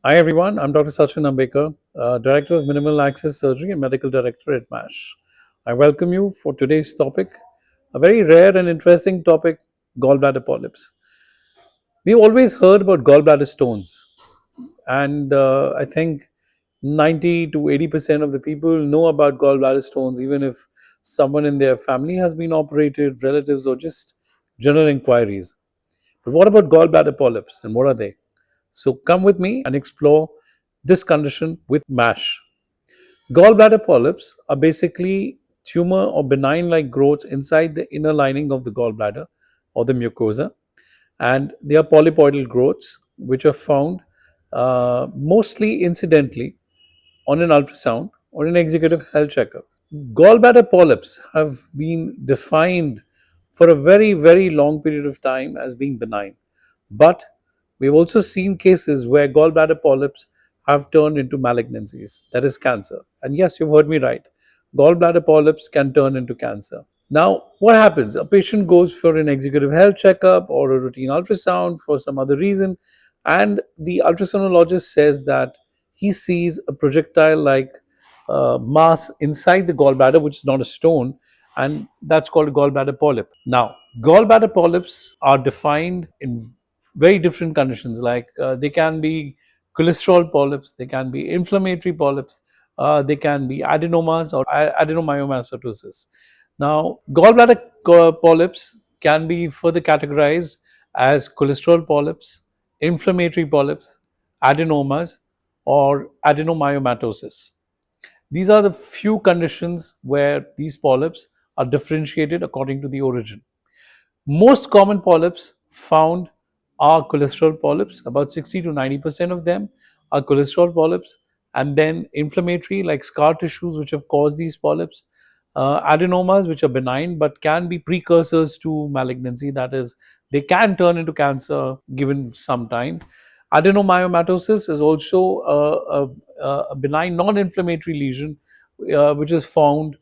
Hi everyone, I'm Dr. Sachin Ambekar, Director of Minimal Access Surgery and Medical Director at Massh. I welcome you for today's topic, a very rare and interesting topic, gallbladder polyps. We've always heard about gallbladder stones, and I think 90 to 80% of the people know about gallbladder stones, even if someone in their family has been operated, relatives, or just general inquiries. But what about gallbladder polyps and what are they? So come with me and explore this condition with MASH. Gallbladder polyps are basically tumor or benign like growths inside the inner lining of the gallbladder or the mucosa, and they are polypoidal growths which are found mostly incidentally on an ultrasound or an executive health checkup. Gallbladder polyps have been defined for a very, very long period of time as being benign. But we've also seen cases where gallbladder polyps have turned into malignancies, that is cancer. And yes, you've heard me right. Gallbladder polyps can turn into cancer. Now, what happens? A patient goes for an executive health checkup or a routine ultrasound for some other reason, and the ultrasoundologist says that he sees a projectile like mass inside the gallbladder, which is not a stone, and that's called a gallbladder polyp. Now, gallbladder polyps are defined in very different conditions, like they can be cholesterol polyps, they can be inflammatory polyps, they can be adenomas or adenomyomatosis. Now, gallbladder polyps can be further categorized as cholesterol polyps, inflammatory polyps, adenomas, or adenomyomatosis. These are the few conditions where these polyps are differentiated according to the origin. Most common polyps found are cholesterol polyps. About 60 to 90% of them are cholesterol polyps, and then inflammatory, like scar tissues, which have caused these polyps. Adenomas, which are benign but can be precursors to malignancy, that is, they can turn into cancer given some time. Adenomyomatosis is also a benign non-inflammatory lesion which is found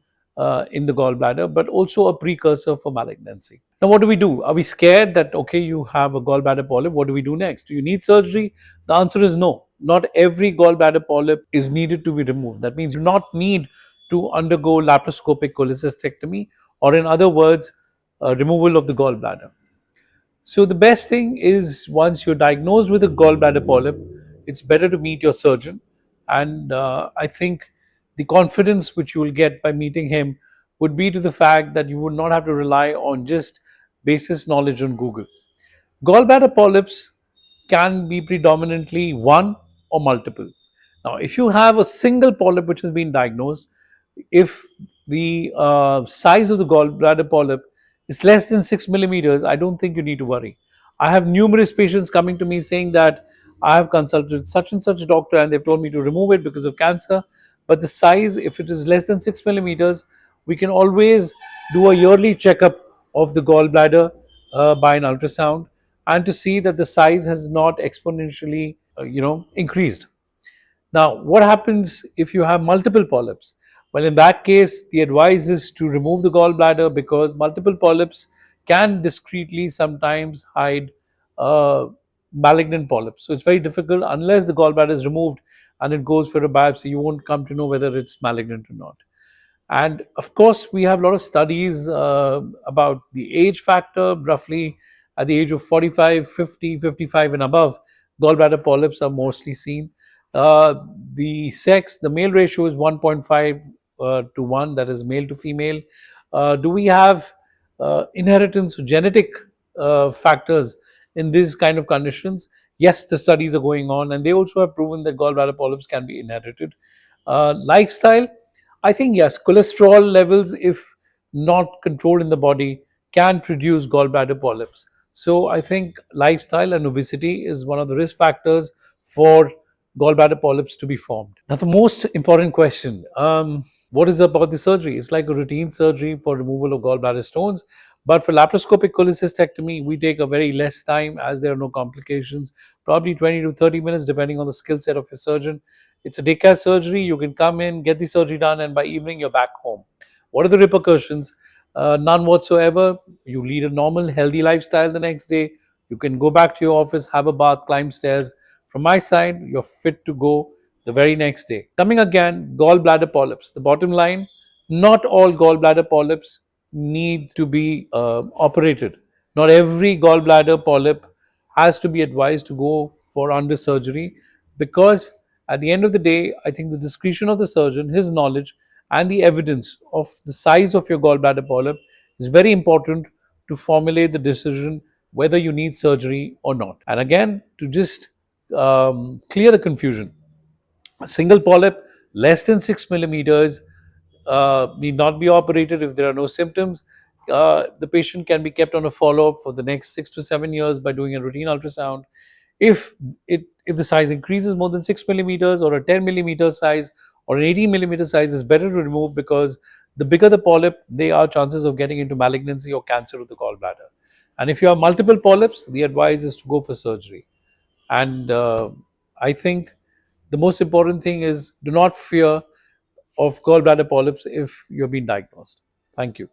in the gallbladder, but also a precursor for malignancy. Now, what do we do? Are we scared that, okay, you have a gallbladder polyp? What do we do next? Do you need surgery? The answer is no. Not every gallbladder polyp is needed to be removed. That means you do not need to undergo laparoscopic cholecystectomy, or in other words, removal of the gallbladder. So the best thing is, once you're diagnosed with a gallbladder polyp, it's better to meet your surgeon. And I think the confidence which you will get by meeting him would be to the fact that you would not have to rely on just basis knowledge on Google. Gallbladder polyps can be predominantly one or multiple. Now, if you have a single polyp which has been diagnosed, if the size of the gallbladder polyp is less than 6 millimeters, I don't think you need to worry. I have numerous patients coming to me saying that I have consulted such and such doctor and they've told me to remove it because of cancer. But the size, if it is less than 6 millimeters, we can always do a yearly checkup of the gallbladder by an ultrasound, and to see that the size has not exponentially increased. Now, what happens if you have multiple polyps? Well, in that case, the advice is to remove the gallbladder, because multiple polyps can discreetly sometimes hide uh, malignant polyps. So it's very difficult unless the gallbladder is removed and it goes for a biopsy. You won't come to know whether it's malignant or not. And of course, we have a lot of studies about the age factor. Roughly at the age of 45, 50, 55 and above, gallbladder polyps are mostly seen. Uh, the sex, the male ratio is 1.5 to 1, that is male to female. Do we have inheritance, genetic factors in these kind of conditions? Yes, the studies are going on, and they also have proven that gallbladder polyps can be inherited. Lifestyle, I think yes, cholesterol levels, if not controlled in the body, can produce gallbladder polyps. So I think lifestyle and obesity is one of the risk factors for gallbladder polyps to be formed. Now, the most important question, what is about the surgery? It's like a routine surgery for removal of gallbladder stones. But for laparoscopic cholecystectomy, we take a very less time, as there are no complications, probably 20 to 30 minutes, depending on the skill set of your surgeon. It's a day care surgery. You can come in, get the surgery done, and by evening, you're back home. What are the repercussions? None whatsoever. You lead a normal, healthy lifestyle the next day. You can go back to your office, have a bath, climb stairs From my side, you're fit to go the very next day. Coming again, gallbladder polyps. The bottom line, not all gallbladder polyps need to be operated. Not every gallbladder polyp has to be advised to go for under surgery, because at the end of the day, I think the discretion of the surgeon, his knowledge, and the evidence of the size of your gallbladder polyp is very important to formulate the decision whether you need surgery or not. And again, to just clear the confusion, a single polyp less than 6 millimeters need not be operated if there are no symptoms. The patient can be kept on a follow-up for the next 6 to 7 years by doing a routine ultrasound. If the size increases more than 6 millimeters, or a 10 millimeter size or an 18 millimeter size, is better to remove, because the bigger the polyp, there are chances of getting into malignancy or cancer of the gallbladder. And if you have multiple polyps, the advice is to go for surgery. And I think the most important thing is, do not fear of gallbladder polyps if you've been diagnosed. Thank you.